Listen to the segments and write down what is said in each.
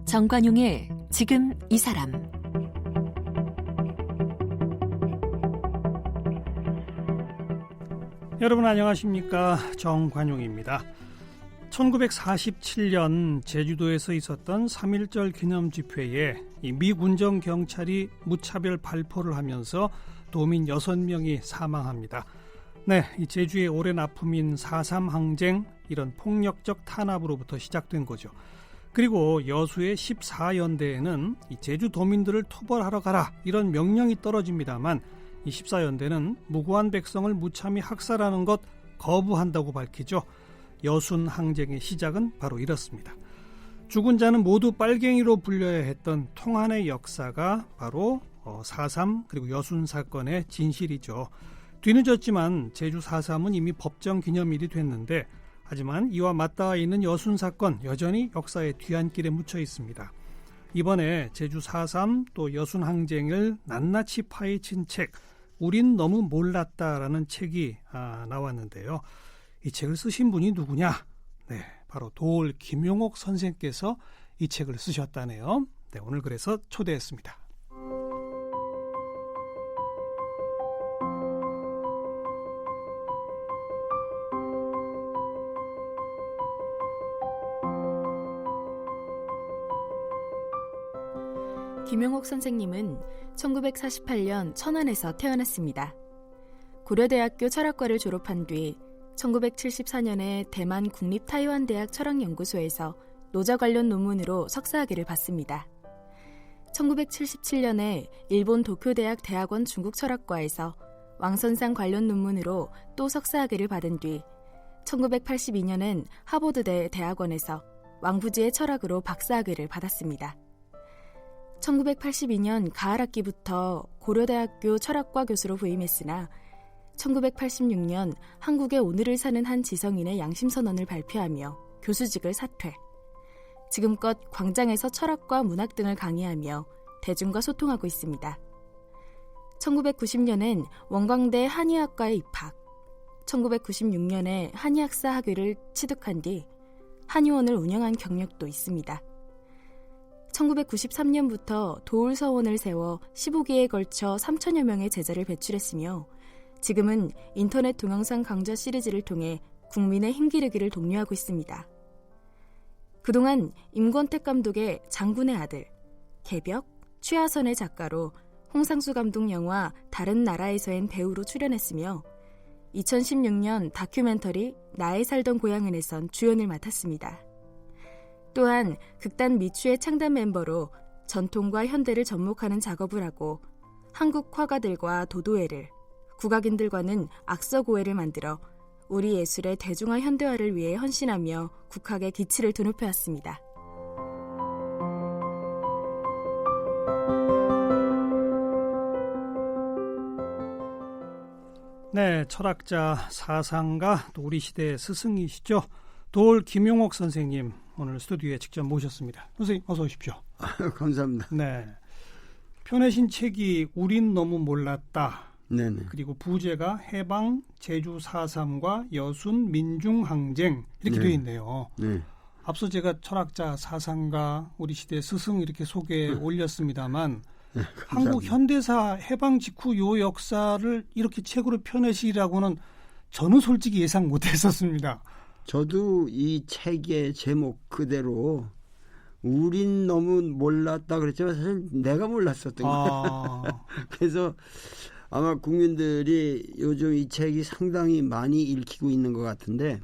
정관용의 지금 이 사람. 여러분 안녕하십니까? 정관용입니다. 1947년 제주도에서 있었던 3.1절 기념 집회에 미 군정 경찰이 무차별 발포를 하면서 도민 6명이 사망합니다. 네, 이 제주의 오랜 아픔인 4.3 항쟁, 이런 폭력적 탄압으로부터 시작된 거죠. 그리고 여수의 14연대에는 이 제주 도민들을 토벌하러 가라, 이런 명령이 떨어집니다만 이 14연대는 무고한 백성을 무참히 학살하는 것 거부한다고 밝히죠. 여순 항쟁의 시작은 바로 이렇습니다. 죽은 자는 모두 빨갱이로 불려야 했던 통한의 역사가 바로 4.3 그리고 여순 사건의 진실이죠. 뒤늦었지만 제주 4.3은 이미 법정 기념일이 됐는데, 하지만 이와 맞닿아 있는 여순 사건 여전히 역사의 뒤안길에 묻혀 있습니다. 이번에 제주 4.3 또 여순 항쟁을 낱낱이 파헤친 책, 우린 너무 몰랐다라는 책이 나왔는데요. 이 책을 쓰신 분이 누구냐? 네, 바로 도올 김용옥 선생께서 이 책을 쓰셨다네요. 네, 오늘 그래서 초대했습니다. 김용옥 선생님은 1948년 천안에서 태어났습니다. 고려대학교 철학과를 졸업한 뒤 1974년에 대만 국립타이완대학 철학연구소에서 노자 관련 논문으로 석사학위를 받습니다. 1977년에 일본 도쿄대학 대학원 중국철학과에서 왕선상 관련 논문으로 또 석사학위를 받은 뒤 1982년엔 하버드대 대학원에서 왕부지의 철학으로 박사학위를 받았습니다. 1982년 가을 학기부터 고려대학교 철학과 교수로 부임했으나 1986년 한국의 오늘을 사는 한 지성인의 양심선언을 발표하며 교수직을 사퇴. 지금껏 광장에서 철학과 문학 등을 강의하며 대중과 소통하고 있습니다. 1990년엔 원광대 한의학과에 입학. 1996년에 한의학사 학위를 취득한 뒤 한의원을 운영한 경력도 있습니다. 1993년부터 도울서원을 세워 15기에 걸쳐 3천여 명의 제자를 배출했으며 지금은 인터넷 동영상 강좌 시리즈를 통해 국민의 힘기르기를 독려하고 있습니다. 그동안 임권택 감독의 장군의 아들, 개벽, 취하선의 작가로 홍상수 감독 영화 다른 나라에서엔 배우로 출연했으며 2016년 다큐멘터리 나의 살던 고향은에선 주연을 맡았습니다. 또한 극단 미추의 창단 멤버로 전통과 현대를 접목하는 작업을 하고 한국 화가들과 도도회를, 국악인들과는 악서고회를 만들어 우리 예술의 대중화 현대화를 위해 헌신하며 국학의 기치를 드높여왔습니다. 네, 철학자, 사상가, 또 우리 시대의 스승이시죠. 도올 김용옥 선생님, 오늘 스튜디오에 직접 모셨습니다. 선생님 어서 오십시오. 감사합니다. 네, 펴내신 책이 우린 너무 몰랐다. 네네. 그리고 부제가 해방, 제주 4.3과 여순 민중항쟁 이렇게 되어 있네요. 네. 앞서 제가 철학자, 사상가, 우리 시대 스승 이렇게 소개해 올렸습니다만 네, 한국 현대사 해방 직후 요 역사를 이렇게 책으로 펴내시라고는 저는 솔직히 예상 못했었습니다. 저도 이 책의 제목 그대로 우린 너무 몰랐다 그랬지만 사실 내가 몰랐었던 거예요. 그래서 아마 국민들이 요즘 이 책이 상당히 많이 읽히고 있는 것 같은데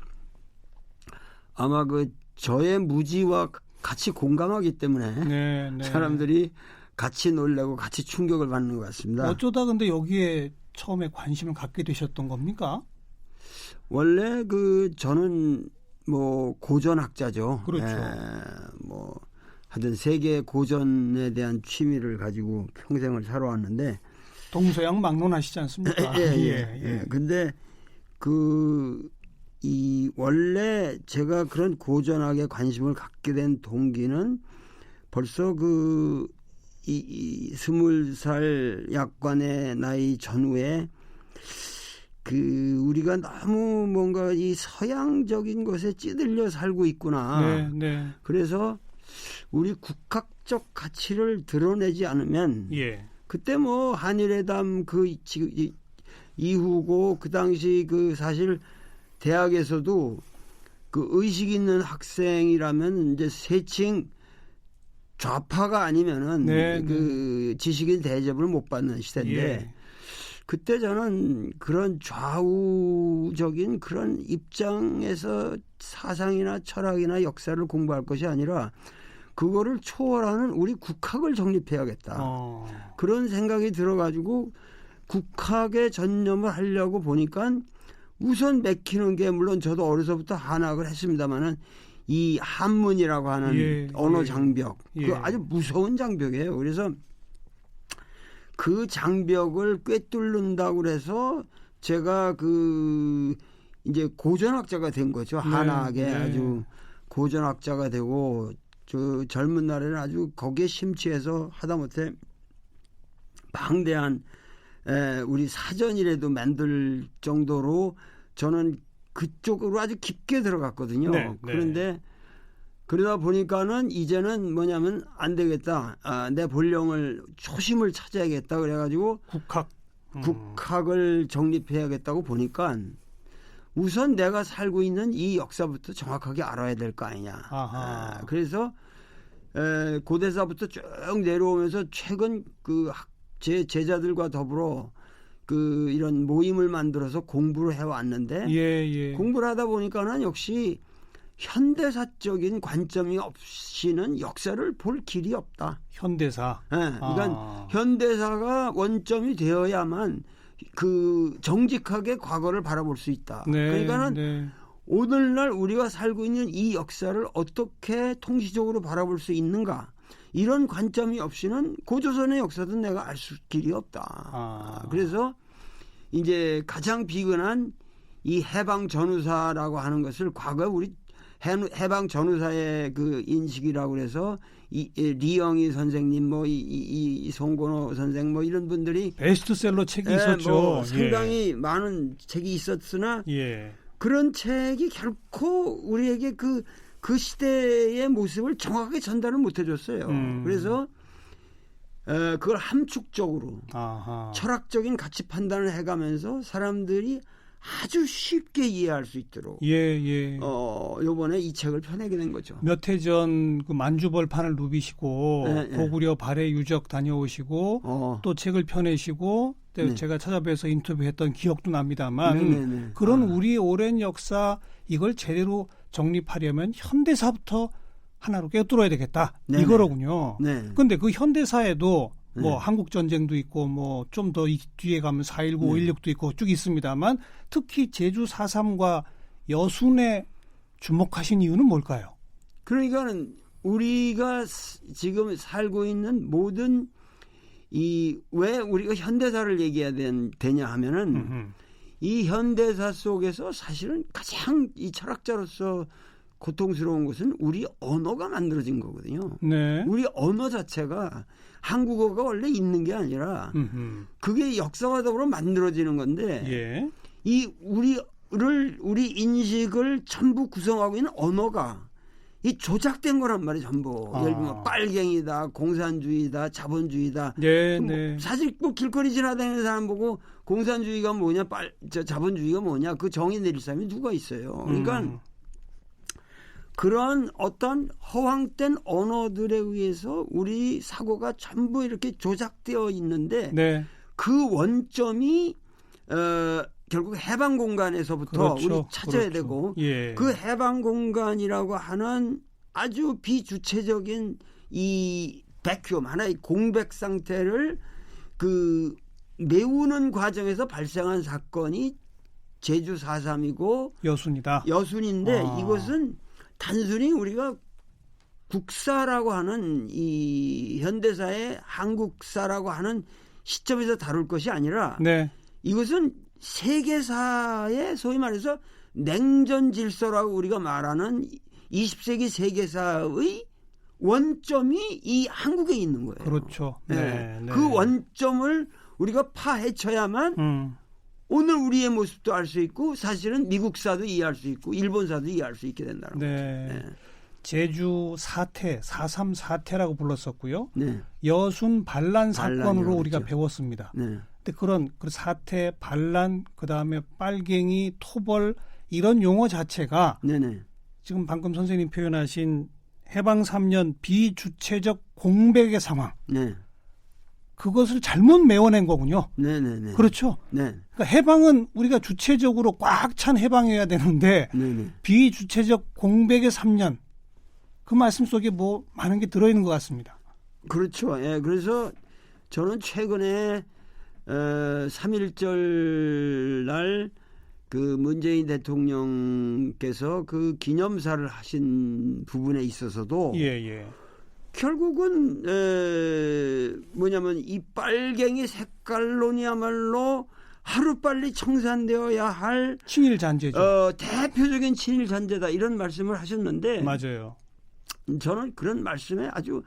아마 그 저의 무지와 같이 공감하기 때문에 사람들이 같이 놀라고 같이 충격을 받는 것 같습니다. 어쩌다 근데 여기에 처음에 관심을 갖게 되셨던 겁니까? 원래 저는 뭐 고전학자죠. 그렇죠. 뭐 하여튼 세계 고전에 대한 취미를 가지고 평생을 살아왔는데 동서양 막론하시지 않습니까? 예. 근데 원래 제가 그런 고전학에 관심을 갖게 된 동기는 벌써 이 20살 약관의 나이 전후에 우리가 너무 뭔가 이 서양적인 것에 찌들려 살고 있구나. 네, 네. 그래서 우리 국학적 가치를 드러내지 않으면 예. 그때 뭐 한일회담 이후고 그 당시 사실 대학에서도 그 의식 있는 학생이라면 이제 세칭 좌파가 아니면은 네, 그 지식인 대접을 못 받는 시대인데 예. 그때 저는 그런 좌우적인 그런 입장에서 사상이나 철학이나 역사를 공부할 것이 아니라 그거를 초월하는 우리 국학을 정립해야겠다. 그런 생각이 들어가지고 국학에 전념을 하려고 보니까 우선 맥히는 게 물론 저도 어려서부터 한학을 했습니다마는 이 한문이라고 하는 예, 언어 예. 장벽 예. 그 아주 무서운 장벽이에요. 그래서 그 장벽을 꿰뚫는다고 그래서 제가 이제 고전학자가 된 거죠. 네, 한학의 네. 아주 고전학자가 되고 저 젊은 날에는 아주 거기에 심취해서 하다못해 방대한 우리 사전이라도 만들 정도로 저는 그쪽으로 아주 깊게 들어갔거든요. 네, 네. 그런데 그러다 보니까는 이제는 뭐냐면 안 되겠다. 내 본령을 초심을 찾아야겠다. 그래가지고 국학을 정립해야겠다고 보니까 우선 내가 살고 있는 이 역사부터 정확하게 알아야 될 거 아니냐. 그래서 고대사부터 쭉 내려오면서 최근 제 제자들과 더불어 이런 모임을 만들어서 공부를 해왔는데 예. 공부를 하다 보니까는 역시 현대사적인 관점이 없이는 역사를 볼 길이 없다. 현대사. 그러니까 현대사가 원점이 되어야만 정직하게 과거를 바라볼 수 있다. 네, 그러니까는 네. 오늘날 우리가 살고 있는 이 역사를 어떻게 통시적으로 바라볼 수 있는가? 이런 관점이 없이는 고조선의 역사도 내가 알 수 길이 없다. 그래서 이제 가장 비근한 이 해방 전후사라고 하는 것을 과거 우리 해방 전후사의 인식이라고 그래서 리영희 선생님 이 송건호 선생 이런 분들이 베스트셀러 책이 있었죠. 상당히 많은 책이 있었으나 그런 책이 결코 우리에게 그 시대의 모습을 정확하게 전달을 못 해줬어요. 그래서 그걸 함축적으로 철학적인 가치 판단을 해가면서 사람들이 아주 쉽게 이해할 수 있도록 요번에 이 책을 펴내게 된 거죠. 몇 해 전 만주벌판을 누비시고 고구려 발해 유적 다녀오시고 또 책을 펴내시고 제가 찾아뵈서 인터뷰했던 기억도 납니다만 그런 우리의 오랜 역사 이걸 제대로 정립하려면 현대사부터 하나로 꿰뚫어야 되겠다. 이거로군요. 그런데 그 현대사에도 한국 전쟁도 있고 좀 더 뒤에 가면 4.19, 5.16도 있고 쭉 있습니다만 특히 제주 4.3과 여순에 주목하신 이유는 뭘까요? 그러니까는 우리가 지금 살고 있는 모든 왜 우리가 현대사를 얘기해야 되냐 하면은 이 현대사 속에서 사실은 가장 이 철학자로서 고통스러운 것은 우리 언어가 만들어진 거거든요. 우리 언어 자체가 한국어가 원래 있는 게 아니라 그게 역사와 더불어 만들어지는 건데 우리 인식을 전부 구성하고 있는 언어가 이 조작된 거란 말이에요. 전부. 예를 들면 빨갱이다, 공산주의다, 자본주의다. 사실 길거리 지나다니는 사람 보고 공산주의가 뭐냐, 자본주의가 뭐냐 그 정의 내릴 사람이 누가 있어요. 그러니까 그런 어떤 허황된 언어들에 의해서 우리 사고가 전부 이렇게 조작되어 있는데 그 원점이 결국 해방 공간에서부터 우리 찾아야 되고 그 해방 공간이라고 하는 아주 비주체적인 이 백큐엄 하나의 공백 상태를 메우는 과정에서 발생한 사건이 제주 4.3이고 여순인데 이것은 단순히 우리가 국사라고 하는 이 현대사의 한국사라고 하는 시점에서 다룰 것이 아니라 이것은 세계사의 소위 말해서 냉전 질서라고 우리가 말하는 20세기 세계사의 원점이 이 한국에 있는 거예요. 그렇죠. 네, 네. 그 원점을 우리가 파헤쳐야만 오늘 우리의 모습도 알 수 있고 사실은 미국사도 이해할 수 있고 일본사도 이해할 수 있게 된다는 네. 거죠. 네. 제주 사태, 4.3 사태라고 불렀었고요. 네. 여순 반란 사건으로 반란이라고 우리가 그랬죠. 배웠습니다. 네. 근데 그런 그 사태, 반란, 그다음에 빨갱이, 토벌 이런 용어 자체가 네네. 지금 방금 선생님 표현하신 해방 3년 비주체적 공백의 상황 네. 그것을 잘못 메워낸 거군요. 네네네. 그렇죠. 네. 그러니까 해방은 우리가 주체적으로 꽉 찬 해방이어야 되는데 네네. 비주체적 공백의 3년 그 말씀 속에 뭐 많은 게 들어있는 것 같습니다. 그렇죠. 예. 그래서 저는 최근에 3.1절 날 그 문재인 대통령께서 그 기념사를 하신 부분에 있어서도 예. 결국은 뭐냐면 이 빨갱이 색깔론이야말로 하루빨리 청산되어야 할 친일 잔재죠. 대표적인 친일 잔재다 이런 말씀을 하셨는데 맞아요. 저는 그런 말씀에 아주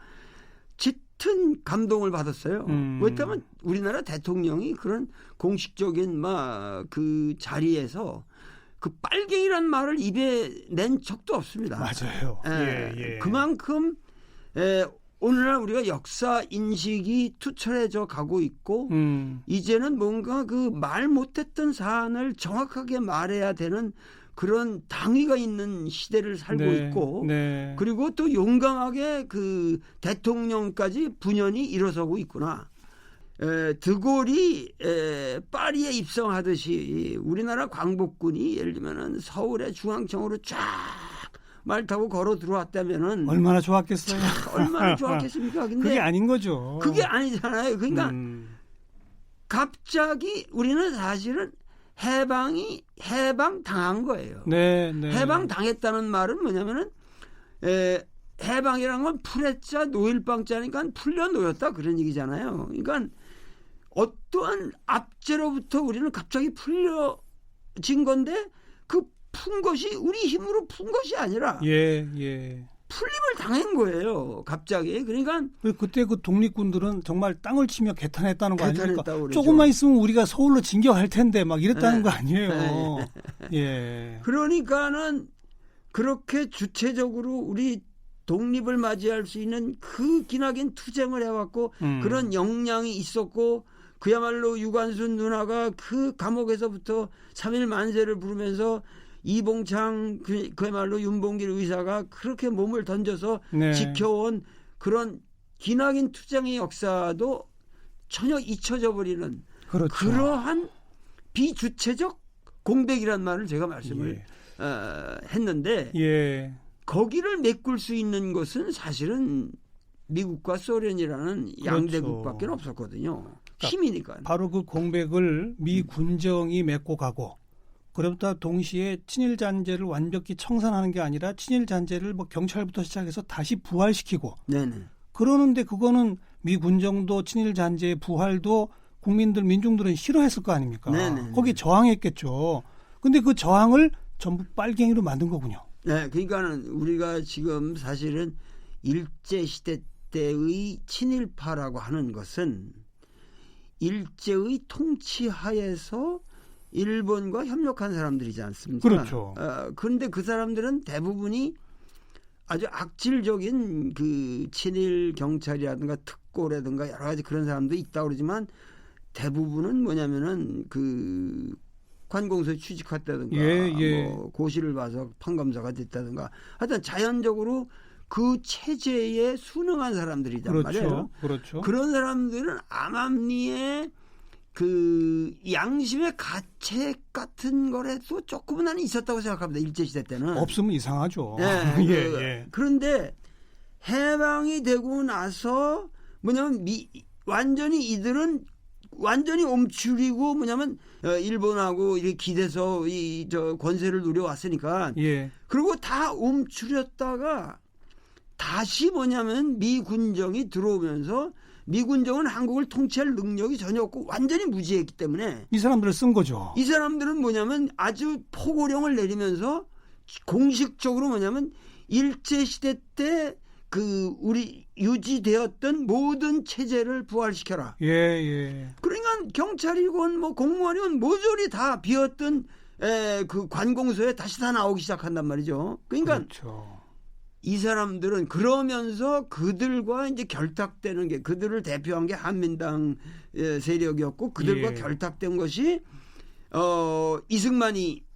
짙은 감동을 받았어요. 왜냐하면 우리나라 대통령이 그런 공식적인 그 자리에서 그 빨갱이란 말을 입에 낸 적도 없습니다. 맞아요. 예. 그만큼 오늘날 우리가 역사 인식이 투철해져 가고 있고 이제는 뭔가 그 말 못했던 사안을 정확하게 말해야 되는 그런 당위가 있는 시대를 살고 있고 그리고 또 용감하게 그 대통령까지 분연히 일어서고 있구나. 드골이 파리에 입성하듯이 우리나라 광복군이 예를 들면은 서울의 중앙청으로 쫙 말 타고 걸어 들어왔다면은 얼마나 좋았겠어요. 얼마나 좋았겠습니까? 근데 그게 아닌 거죠. 그게 아니잖아요. 그러니까 갑자기 우리는 사실은 해방 당한 거예요. 네. 해방 당했다는 말은 뭐냐면은 해방이란 건 풀했자 노일방자니까 풀려 놓였다 그런 얘기잖아요. 그러니까 어떠한 압제로부터 우리는 갑자기 풀려진 건데 그 푼 것이 우리 힘으로 푼 것이 아니라 풀림을 당한 거예요. 갑자기. 그러니까 그때 그 독립군들은 정말 땅을 치며 개탄했다는 거 아닙니까? 그러죠. 조금만 있으면 우리가 서울로 진격할 텐데 막 이랬다는 거 아니에요. 예. 그러니까는 그렇게 주체적으로 우리 독립을 맞이할 수 있는 그 기나긴 투쟁을 해왔고 그런 역량이 있었고 그야말로 유관순 누나가 그 감옥에서부터 3.1 만세를 부르면서 이봉창 그야말로 윤봉길 의사가 그렇게 몸을 던져서 지켜온 그런 기나긴 투쟁의 역사도 전혀 잊혀져 버리는 그러한 비주체적 공백이란 말을 제가 말씀을 했는데 거기를 메꿀 수 있는 것은 사실은 미국과 소련이라는 양대국밖에 없었거든요. 힘이니까. 바로 그 공백을 미 군정이 메꿔 가고 그러다 동시에 친일 잔재를 완벽히 청산하는 게 아니라 친일 잔재를 뭐 경찰부터 시작해서 다시 부활시키고 그러는데 그거는 미 군정도 친일 잔재의 부활도 국민들 민중들은 싫어했을 거 아닙니까? 거기 저항했겠죠. 근데 그 저항을 전부 빨갱이로 만든 거군요. 네, 그러니까는 우리가 지금 사실은 일제 시대 때의 친일파라고 하는 것은 일제의 통치하에서 일본과 협력한 사람들이지 않습니까? 그렇죠. 그런데 그 사람들은 대부분이 아주 악질적인 그 친일 경찰이라든가 특고라든가 여러 가지 그런 사람도 있다고 그러지만 대부분은 뭐냐면은 그 관공서에 취직했다든가 뭐 고시를 봐서 판검사가 됐다든가 하여튼 자연적으로 그 체제에 순응한 사람들이란 말이에요. 그렇죠. 그런 사람들은 암암리에 그 양심의 가책 같은 거라도 조금은 나는 있었다고 생각합니다. 일제시대 때는. 없으면 이상하죠. 그런데 해방이 되고 나서 뭐냐면 완전히 이들은 완전히 옴추리고 뭐냐면 일본하고 이렇게 기대서 저 권세를 누려왔으니까 그리고 다 옴추렸다가 다시 뭐냐면 미군정이 들어오면서 미군정은 한국을 통치할 능력이 전혀 없고 완전히 무지했기 때문에 이 사람들을 쓴 거죠. 이 사람들은 뭐냐면 아주 포고령을 내리면서 공식적으로 뭐냐면 일제시대 때 그 우리 유지되었던 모든 체제를 부활시켜라. 예, 예. 그러니까 경찰이건 뭐 공무원이건 모조리 다 비었던 그 관공서에 다시 다 나오기 시작한단 말이죠. 그러니까 그렇죠. 이 사람들은 그러면서 그들과 이제 결탁되는 게 그들을 대표한 게 한민당 세력이었고 그들과 예. 결탁된 것이 이승만이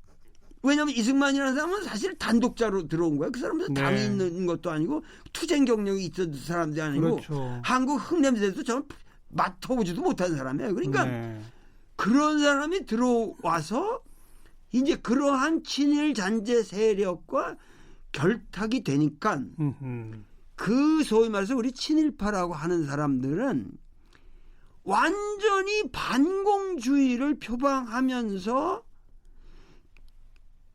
왜냐하면 이승만이라는 사람은 사실 단독자로 들어온 거야. 그 사람은 네. 당이 있는 것도 아니고 투쟁 경력이 있었던 사람도 아니고 그렇죠. 한국 흙냄새도 전 맡아보지도 못한 사람이에요. 그러니까 네. 그런 사람이 들어와서 이제 그러한 친일 잔재 세력과 결탁이 되니까 그 소위 말해서 우리 친일파라고 하는 사람들은 완전히 반공주의를 표방하면서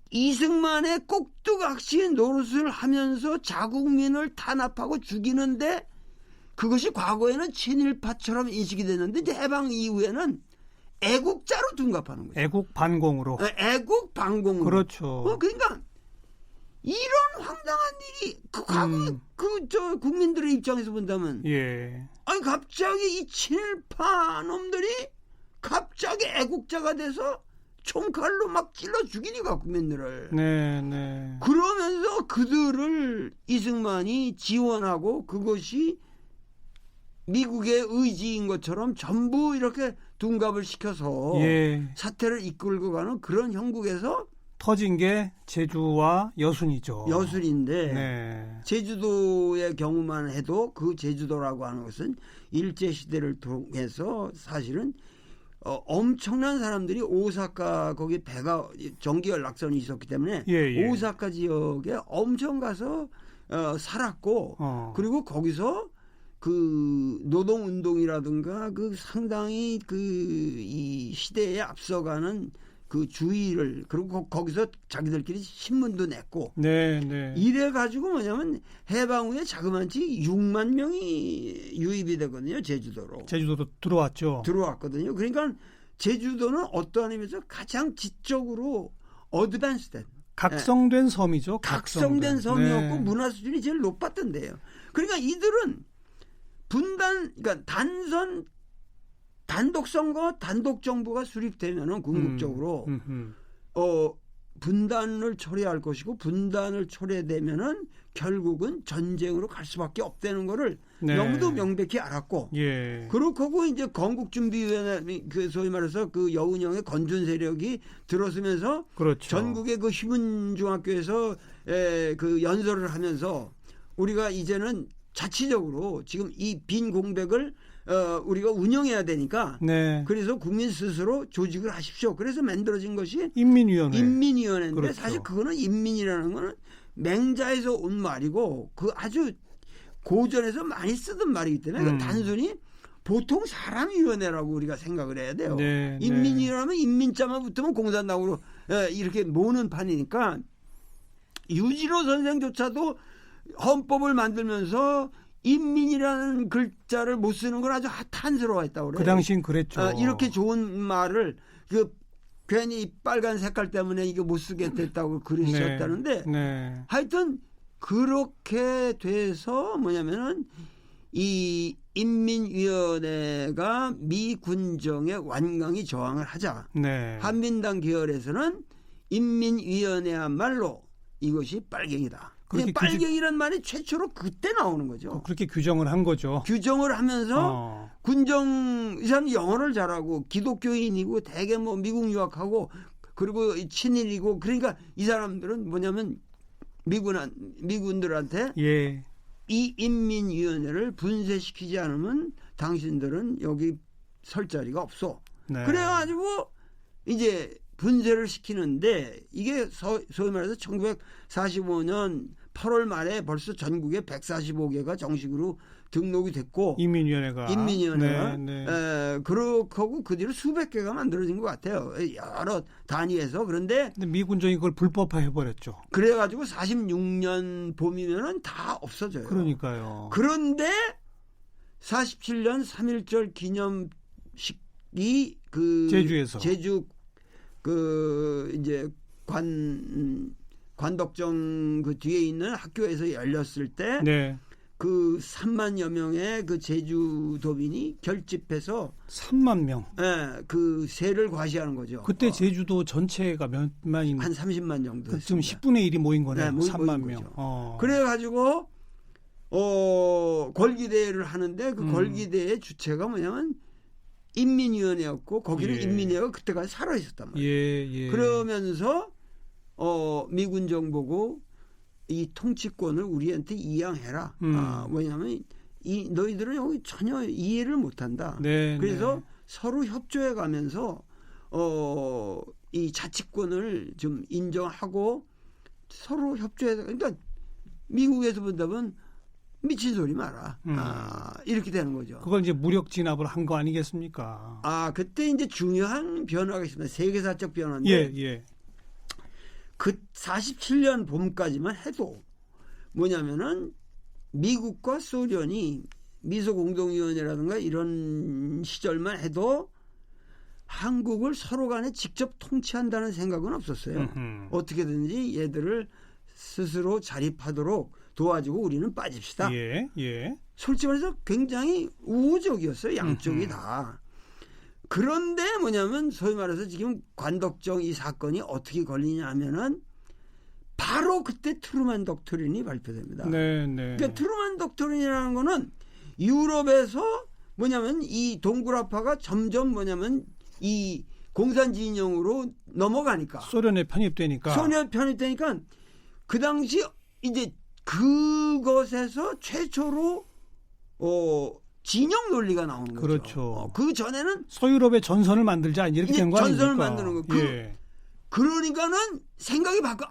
이승만의 꼭두각시 노릇을 하면서 자국민을 탄압하고 죽이는데 그것이 과거에는 친일파처럼 인식이 됐는데 이제 해방 이후에는 애국자로 둔갑하는 거죠. 애국 반공으로. 애국 반공으로. 그렇죠. 그러니까 이런 황당한 일이 그 과거 저 국민들의 입장에서 본다면 예. 아니 갑자기 이 친일파 놈들이 갑자기 애국자가 돼서 총칼로 막 찔러 죽이니까 국민들을. 네, 네. 그러면서 그들을 이승만이 지원하고 그것이 미국의 의지인 것처럼 전부 이렇게 둔갑을 시켜서 예. 사태를 이끌고 가는 그런 형국에서 터진 게 제주와 여순이죠. 여순인데 네. 제주도의 경우만 해도 그 제주도라고 하는 것은 일제시대를 통해서 사실은 엄청난 사람들이 오사카 거기 배가 전기 연락선이 있었기 때문에 예, 예. 오사카 지역에 엄청 가서 살았고 그리고 거기서 그 노동운동이라든가 그 상당히 그 이 시대에 앞서가는 그 주의를 그리고 거기서 자기들끼리 신문도 냈고 네, 네. 이래 가지고 뭐냐면 해방 후에 자그마치 6만 명이 유입이 되거든요. 제주도로. 제주도도 들어왔죠. 들어왔거든요. 그러니까 제주도는 어떠한 의미에서 가장 지적으로 어드밴스된 각성된 섬이죠. 각성된 섬이었고 네. 문화 수준이 제일 높았던 데예요. 그러니까 이들은 분단 그러니까 단독 선거, 단독 정부가 수립되면은 궁극적으로 분단을 초래할 것이고 분단을 초래되면은 결국은 전쟁으로 갈 수밖에 없다는 거를 네. 너무도 명백히 알았고 예. 그렇고 이제 건국준비위원회 그 소위 말해서 그 여운형의 건준 세력이 들어서면서 그렇죠. 전국의 그 휴문중학교에서 그 연설을 하면서 우리가 이제는 자치적으로 지금 이 빈 공백을 우리가 운영해야 되니까 네. 그래서 국민 스스로 조직을 하십시오. 그래서 만들어진 것이 인민위원회. 인민위원회인데 그렇죠. 사실 그거는 인민이라는 거는 맹자에서 온 말이고 그 아주 고전에서 많이 쓰던 말이기 때문에 단순히 보통 사람위원회라고 우리가 생각을 해야 돼요. 네, 인민이라면 인민자만 붙으면 공산당으로 이렇게 모는 판이니까 유진호 선생조차도 헌법을 만들면서 인민이라는 글자를 못 쓰는 건 아주 탄스러워했다고 그래요. 그 당시엔 그랬죠. 이렇게 좋은 말을 괜히 빨간 색깔 때문에 이거 못 쓰게 됐다고 그러셨다는데 네. 하여튼 그렇게 돼서 뭐냐면은 이 인민위원회가 미군정에 완강히 저항을 하자. 네. 한민당 계열에서는 인민위원회야말로 이것이 빨갱이다. 그냥 빨갱이란 말이 최초로 그때 나오는 거죠. 그렇게 규정을 한 거죠. 규정을 하면서 군정 이 사람 영어를 잘하고 기독교인이고 대개 뭐 미국 유학하고 그리고 친일이고 그러니까 이 사람들은 뭐냐면 미군들한테 예. 이 인민위원회를 분쇄시키지 않으면 당신들은 여기 설 자리가 없어. 네. 그래가지고 이제 분쇄를 시키는데 이게 소위 말해서 1945년 8월 말에 벌써 전국에 145개가 정식으로 등록이 됐고 인민위원회가 네. 그렇고 그 뒤로 수백 개가 만들어진 것 같아요. 여러 단위에서. 그런데 미군정이 그걸 불법화해버렸죠. 그래가지고 46년 봄이면은 다 없어져요. 그러니까요. 그런데 47년 3.1절 기념식이 그 제주에서 제주 그 이제 관덕정 그 뒤에 있는 학교에서 열렸을 때 네. 그 3만여 명의 그 제주도민이 결집해서 3만 명. 예, 그 세를 과시하는 거죠. 그때 제주도 전체가 몇만인? 한 30만 정도. 그 지금 10분의 1이 모인 거네요. 네, 3만 모인 명. 거죠. 그래가지고 걸기대회를 하는데 그 걸기대회 주체가 뭐냐면 인민위원회였고 거기는 예. 인민위원회가 그때까지 살아 있었단 말이에요. 예. 그러면서 미군 정보고 이 통치권을 우리한테 이양해라. 뭐냐면 너희들은 여기 전혀 이해를 못한다. 네, 그래서 서로 협조해 가면서 이 자치권을 좀 인정하고 서로 협조해서 그러니까 미국에서 본다면 미친 소리 마라. 이렇게 되는 거죠. 그걸 이제 무력 진압을 한 거 아니겠습니까? 그때 이제 중요한 변화가 있습니다. 세계사적 변화인데 예. 그 47년 봄까지만 해도 뭐냐면은 미국과 소련이 미소공동위원회라든가 이런 시절만 해도 한국을 서로 간에 직접 통치한다는 생각은 없었어요. 어떻게든지 얘들을 스스로 자립하도록 도와주고 우리는 빠집시다. 예. 솔직히 말해서 굉장히 우호적이었어요. 양쪽이 다. 그런데 뭐냐면 소위 말해서 지금 관덕정 이 사건이 어떻게 걸리냐 하면은 바로 그때 트루만 독트린이 발표됩니다. 네. 그러니까 트루만 독트린이라는 거는 유럽에서 뭐냐면 이 동굴아파가 점점 뭐냐면 이 공산 진영으로 넘어가니까 소련에 편입되니까 그 당시 이제 그것에서 최초로 진영 논리가 나오는 거죠. 그렇죠. 그 전에는 서유럽의 전선을 만들자 이렇게 된 거 아닙니까? 전선을 만드는 거. 그러니까는 생각이 바뀌어.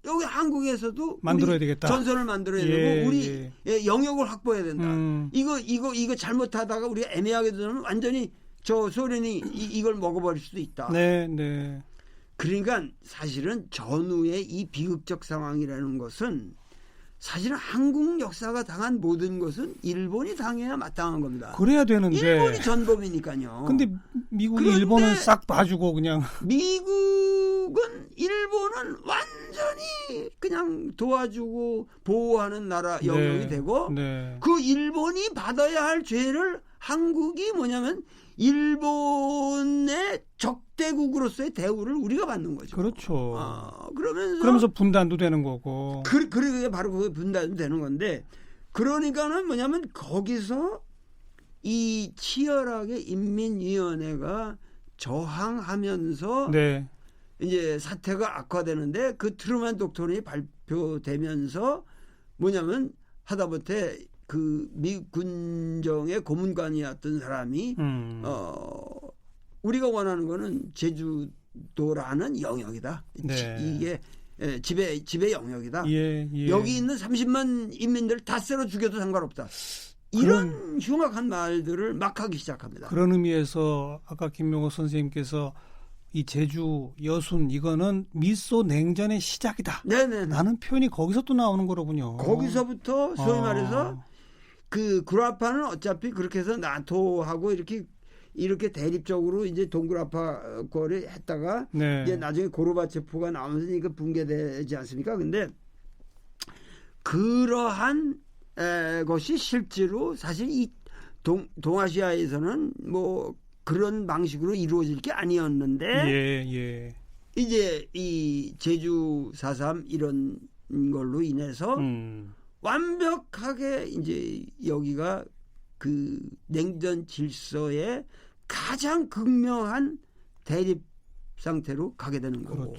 여기 한국에서도 만들어야 되겠다. 전선을 만들어야 되고 우리 영역을 확보해야 된다. 이거 잘못하다가 우리가 애매하게 되면 완전히 저 소련이 이걸 먹어버릴 수도 있다. 네. 그러니까 사실은 전후의 이 비극적 상황이라는 것은 사실은 한국 역사가 당한 모든 것은 일본이 당해야 마땅한 겁니다. 그래야 되는데. 일본이 전범이니까요. 근데 미국이 일본은 싹 봐주고 그냥. 미국은 일본은 완전히 그냥 도와주고 보호하는 나라 영역이 되고 그 일본이 받아야 할 죄를 한국이 뭐냐면 일본의 적대국으로서의 대우를 우리가 받는 거죠. 그렇죠. 그러면서 분단도 되는 거고. 그게 바로 그게 분단도 되는 건데 그러니까는 뭐냐면 거기서 이 치열하게 인민위원회가 저항하면서 이제 사태가 악화되는데 그 트루만 독트린이 발표되면서 뭐냐면 하다못해 그 미국 군정의 고문관이었던 사람이 우리가 원하는 거는 제주도라는 영역이다. 이게 지배 영역이다. 여기 있는 30만 인민들 다 쓸어 죽여도 상관없다. 이런 흉악한 말들을 막 하기 시작합니다. 그런 의미에서 아까 김명호 선생님께서 이 제주 여순 이거는 미소 냉전의 시작이다. 라는 표현이 거기서 또 나오는 거로군요. 거기서부터 소위 말해서 그 구라파는 어차피 그렇게 해서 나토하고 이렇게 대립적으로 이제 동굴아파 거를 했다가 이제 나중에 고르바체프가 나오면서 이거 붕괴되지 않습니까? 근데 그러한 것이 실제로 사실 이 동아시아에서는 뭐 그런 방식으로 이루어질 게 아니었는데 이제 이 제주 4.3 이런 걸로 인해서 완벽하게 이제 여기가 그 냉전 질서의 가장 극명한 대립 상태로 가게 되는 거고.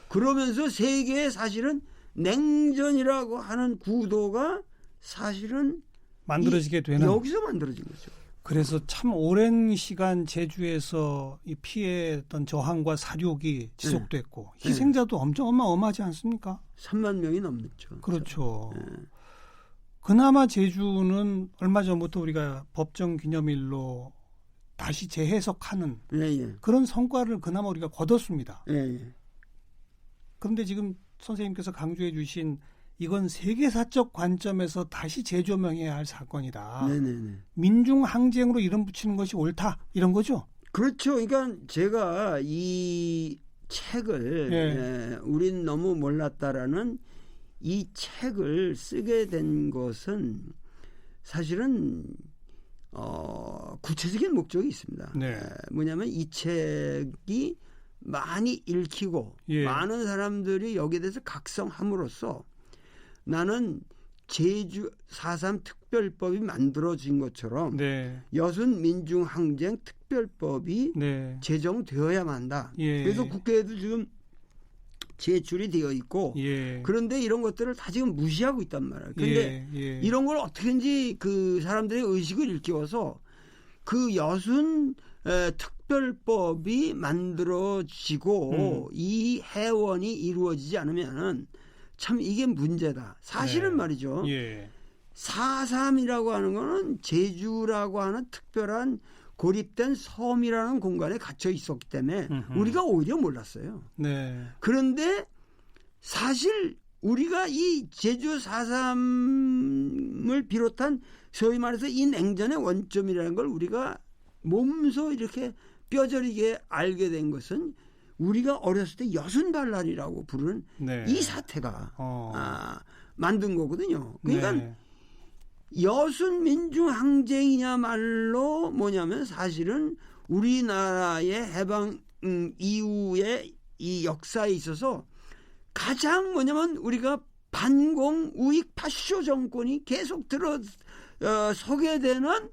그러면서 세계에 사실은 냉전이라고 하는 구도가 사실은 만들어지게 되는 여기서 만들어진 거죠. 그래서 참 오랜 시간 제주에서 이 피해했던 저항과 사륙이 지속됐고 희생자도 엄청 어마어마하지 않습니까? 3만 명이 넘죠. 그렇죠. 그나마 제주는 얼마 전부터 우리가 법정 기념일로 다시 재해석하는 그런 성과를 그나마 우리가 거뒀습니다. 그런데 지금 선생님께서 강조해 주신 이건 세계사적 관점에서 다시 재조명해야 할 사건이다. 민중 항쟁으로 이름 붙이는 것이 옳다. 이런 거죠? 그렇죠. 그러니까 제가 이 책을 우린 너무 몰랐다라는 이 책을 쓰게 된 것은 사실은 구체적인 목적이 있습니다. 네. 뭐냐면 이 책이 많이 읽히고 예. 많은 사람들이 여기에 대해서 각성함으로써 나는 제주 4.3 특별법이 만들어진 것처럼 네. 여순 민중항쟁 특별법이 네. 제정되어야만 한다. 예. 그래서 국회에도 지금 제출이 되어 있고 예. 그런데 이런 것들을 다 지금 무시하고 있단 말이에요. 그런데 예. 이런 걸 어떻게든지 그 사람들의 의식을 일깨워서 그 여순 특별법이 만들어지고 이 해원이 이루어지지 않으면은 참 이게 문제다. 사실은 네. 말이죠. 예. 4.3이라고 하는 거는 제주라고 하는 특별한 고립된 섬이라는 공간에 gat혀 있었기 때문에 우리가 오히려 몰랐어요. 네. 그런데 사실 우리가 이 제주 4.3을 비롯한 소위 말해서 이 냉전의 원점이라는 걸 우리가 몸소 이렇게 뼈저리게 알게 된 것은 우리가 어렸을 때 여순반란이라고 부르는 네. 이 사태가 만든 거거든요. 그러니까 네. 여순민중항쟁이냐말로 뭐냐면 사실은 우리나라의 해방 이후의 이 역사에 있어서 가장 뭐냐면 우리가 반공 우익 파쇼 정권이 계속 서게 되는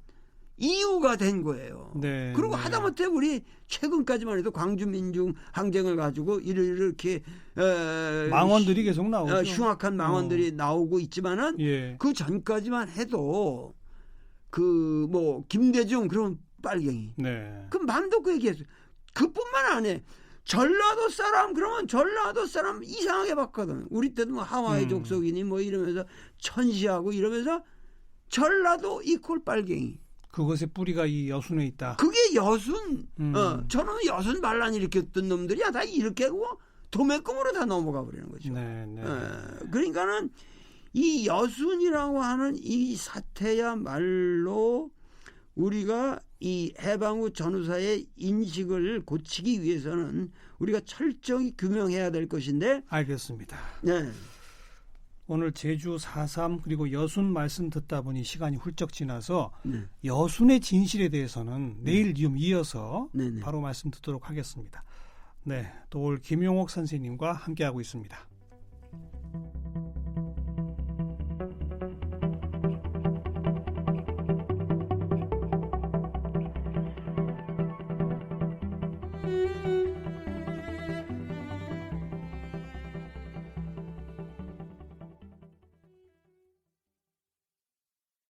이유가 된 거예요. 네, 그리고 네. 하다못해 우리 최근까지만 해도 광주 민중 항쟁을 가지고 이렇게 망언들이 계속 나오죠. 흉악한 망언들이 나오고 있지만은 예. 그 전까지만 해도 그 뭐 김대중 그런 빨갱이 네. 그 맘도 그 얘기했어요. 그뿐만 아니에요. 전라도 사람 그러면 전라도 사람 이상하게 봤거든. 우리 때도 뭐 하와이 족속이니 뭐 이러면서 천시하고 이러면서 전라도 이퀄 빨갱이. 그것의 뿌리가 이 여순에 있다. 그게 여순. 저는 여순 반란 일으켰던 놈들이야 다 이렇게 하고 도매금으로 다 넘어가 버리는 거죠. 네, 네. 그러니까는 이 여순이라고 하는 이 사태야말로 우리가 이 해방 후 전후사의 인식을 고치기 위해서는 우리가 철저히 규명해야 될 것인데. 알겠습니다. 네. 오늘 제주 4.3 그리고 여순 말씀 듣다 보니 시간이 훌쩍 지나서 네. 여순의 진실에 대해서는 내일 좀 이어서 네네. 바로 말씀 듣도록 하겠습니다. 네, 또 올 김용옥 선생님과 함께하고 있습니다.